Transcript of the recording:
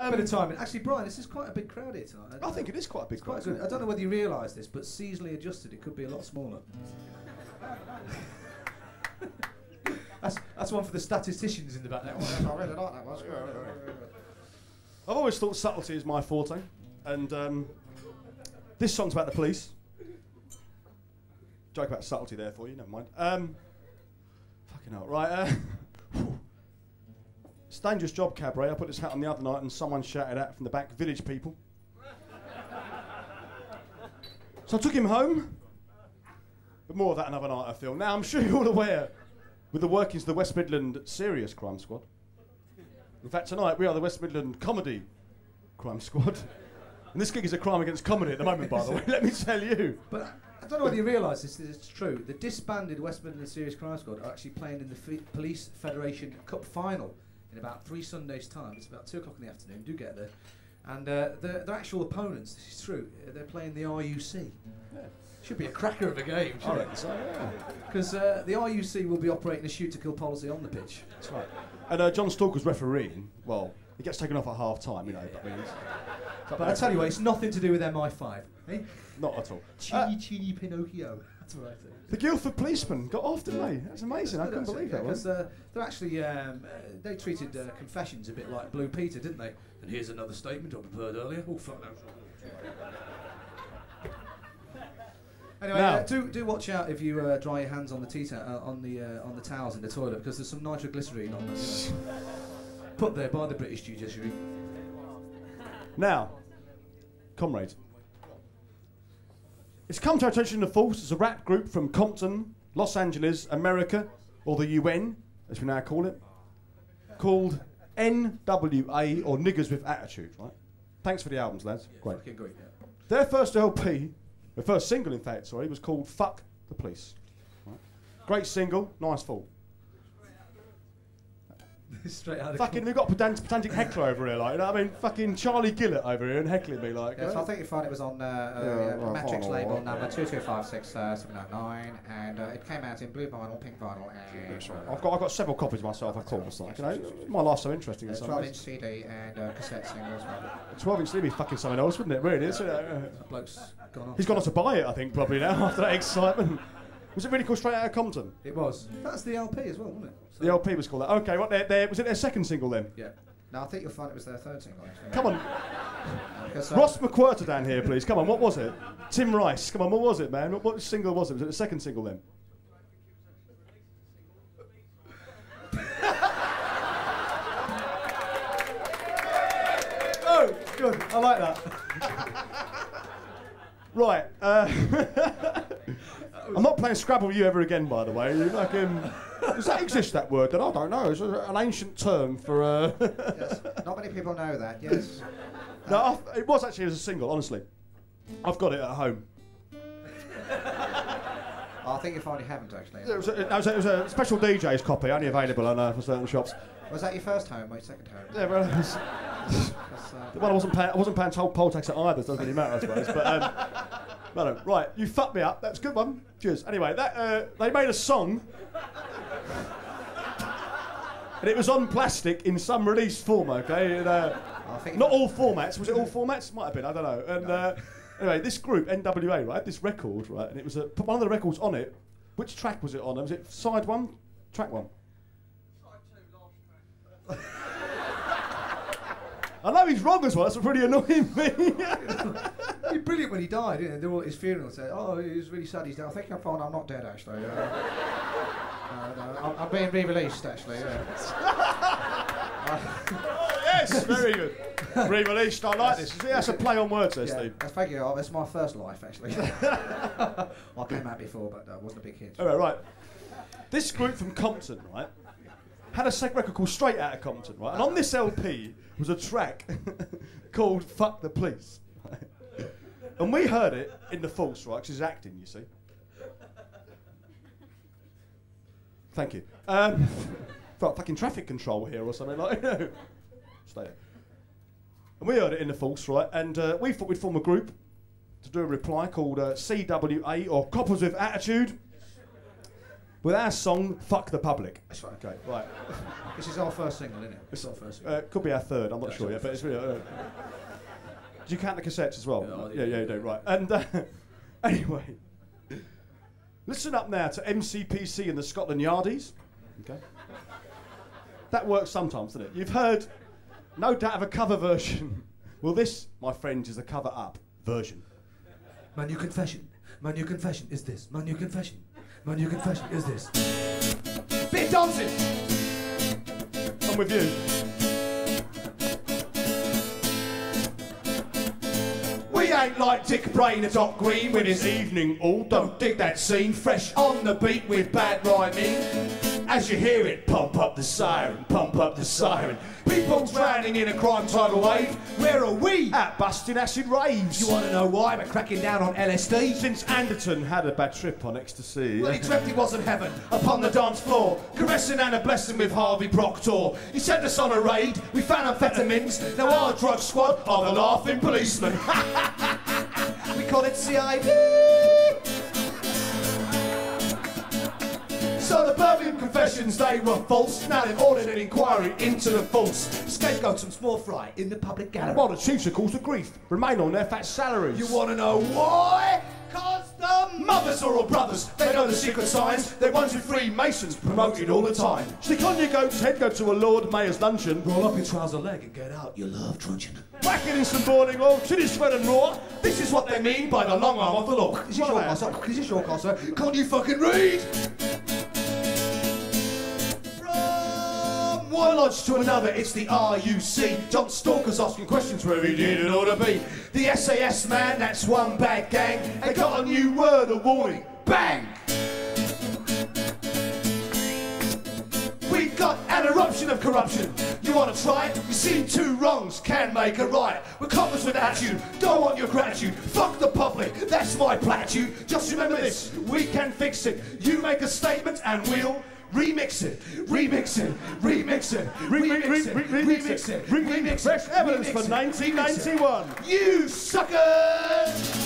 A bit of timing. Actually, Brian, this is quite a big crowd here tonight. I think it is quite a big crowd. Quite good. I don't know whether you realise this, but seasonally adjusted, it could be a lot smaller. That's one for the statisticians in the back. That one. I really like that one. I've always thought subtlety is my forte, and this song's about the police. Joke about subtlety there for you, never mind. Fucking hell, right. It's a dangerous job, Cabaret. I put this hat on the other night and someone shouted out from the back, village people. So I took him home. But more of that another night, I feel. Now, I'm sure you're all aware with the workings of the West Midland Serious Crime Squad. In fact, tonight we are the West Midland Comedy Crime Squad. And this gig is a crime against comedy at the moment, by the way, let me tell you. But I don't know whether you realise this is true. The disbanded West Midland Serious Crime Squad are actually playing in the Police Federation Cup final in about 3 Sundays' time. It's about 2 o'clock in the afternoon. Do get there. And their actual opponents, this is true, they're playing the RUC. Yeah. Should be a cracker of a game, shouldn't it? So, yeah. Because the RUC will be operating a shoot-to-kill policy on the pitch. That's right. And John Stalker's refereeing, well, he gets taken off at half-time, you know. But I tell you what, it's nothing to do with MI5. Eh? Not at all. Chini Pinocchio. That's what I think. The Guildford policemen got off, didn't they? That's amazing. I couldn't believe that. Because they're actually, they treated confessions a bit like Blue Peter, didn't they? And here's another statement I prepared earlier. Oh, fuck no. Anyway, do watch out if you dry your hands on the on the towels in the toilet, because there's some nitroglycerine on them. You know, put there by the British judiciary. Now, comrades, it's come to our attention in the force as a rap group from Compton, Los Angeles, America, or the UN, as we now call it, called NWA, or Niggers with Attitude, right? Thanks for the albums, lads. Great. Okay, great, yeah. Their first LP, the first single, in fact, sorry, was called Fuck the Police. Right? Great single, nice fall. Straight out of fucking, we've got a pedantic heckler over here, like, you know what I mean? Fucking Charlie Gillett over here and heckling me, like. Yes, I think you find it was on Matrix label number 2256709, and it came out in blue vinyl, pink vinyl, and... I've got several copies myself, of course, like, you know, my life's so interesting in some ways. 12-inch CD and cassette singles. 12-inch CD would be fucking something else, wouldn't it, really? Bloke's gone off. He's gone off to buy it, I think, probably now, after that excitement. Was it really called Straight Outta Compton? It was. That's the LP as well, wasn't it? So the LP was called that. Okay, what? Was it their second single then? Yeah. No, I think you'll find it was their third single, actually. Come on. Ross McQuirter down here, please. Come on, what was it? Tim Rice. Come on, what was it, man? What single was it? Was it the second single then? Oh, good. I like that. Right. I'm not playing Scrabble with you ever again, by the way. Like, does that exist, that word? I don't know. It's an ancient term for... Yes. Not many people know that, yes. No, it was actually as a single, honestly. I've got it at home. I think you finally haven't, actually. It was a special DJ's copy, only available on for certain shops. Was that your first home or your second home? Yeah, well, I wasn't paying poll tax at either, so it doesn't really matter, I suppose. But no, right, you fucked me up. That's a good one. Cheers. Anyway, they made a song, and it was on plastic in some release form. Okay, not all formats. Was it all formats? Might have been. I don't know. And anyway, this group NWA, right, this record, right, and it was one of the records on it. Which track was it on? Was it side 1, track 1? I know he's wrong as well, that's what really annoying me. He's brilliant when he died, didn't he? They were at his funeral and said, oh, he was really sad he's dead. I think I'm fine, I'm not dead, actually. I'm being re-released, actually. Yeah. Oh, yes, very good. Re-released, I like this. That's a play on words there, Steve. Thank you. It's my first life, actually. I came out before, but I wasn't a big hit. All right. This group from Compton, right, had a second record called Straight Outta Compton, right? And on this LP was a track called Fuck the Police. Right? And we heard it in the Force, right? Because he's acting, you see. Thank you. Felt fucking traffic control here or something, like, you know. Stay there. And we heard it in the Force, right? And we thought we'd form a group to do a reply called CWA, or Coppers with Attitude. with our song, Fuck the Public. That's right. Okay, right. This is our first single, isn't it? It's our first single. Could be our third, I'm not sure yet, but it's really... do you count the cassettes as well? Yeah, you do, right. And anyway, listen up now to MCPC and the Scotland Yardies. Okay. That works sometimes, doesn't it? You've heard, no doubt, of a cover version. Well, this, my friends, is a cover-up version. My new confession is this. My new confession is this. Bit dancing! I'm with you. We ain't like Dick Brain or Doc Green with his evening all. Don't dig that scene, fresh on the beat with bad rhyming. As you hear it, pump up the siren, pump up the siren. People drowning in a crime tidal wave. Where are we? At busting acid raves. You want to know why? We're cracking down on LSD. Since Anderton had a bad trip on ecstasy. Well, he dreamt he was in heaven, upon the dance floor, caressing and a blessing with Harvey Proctor. He sent us on a raid, we found amphetamines. Now our drug squad are the laughing policemen. We call it CID. So the Birmingham confessions, they were false. Now they've ordered an inquiry into the false. Scapegoats and small fry in the public gallery. While the chiefs are cause of grief remain on their fat salaries. You want to know why? Cause the mothers are all brothers. They know the secret signs. They're 1, 2, 3 Masons promoted all the time. Stick on your goat's head, go to a Lord Mayor's luncheon. Roll up your trouser leg and get out your love truncheon. Whack it in some boiling oil, till it's red and raw. This is what they mean by the long arm of the law. Is this your car, sir? Is this your car, sir? Can't you fucking read? One lodge to another, it's the RUC. John Stalker's asking questions where he didn't ought to be. The SAS man, that's one bad gang. They got a new word, a warning. Bang! We got an eruption of corruption. You want to try it? You see, 2 wrongs can make a right. We're coppers with attitude, don't want your gratitude. Fuck the public, that's my platitude. Just remember this, we can fix it. You make a statement and we'll remix it, remix it, remix it, remix it, remix it, remix it. Fresh evidence for 1991. You suckers!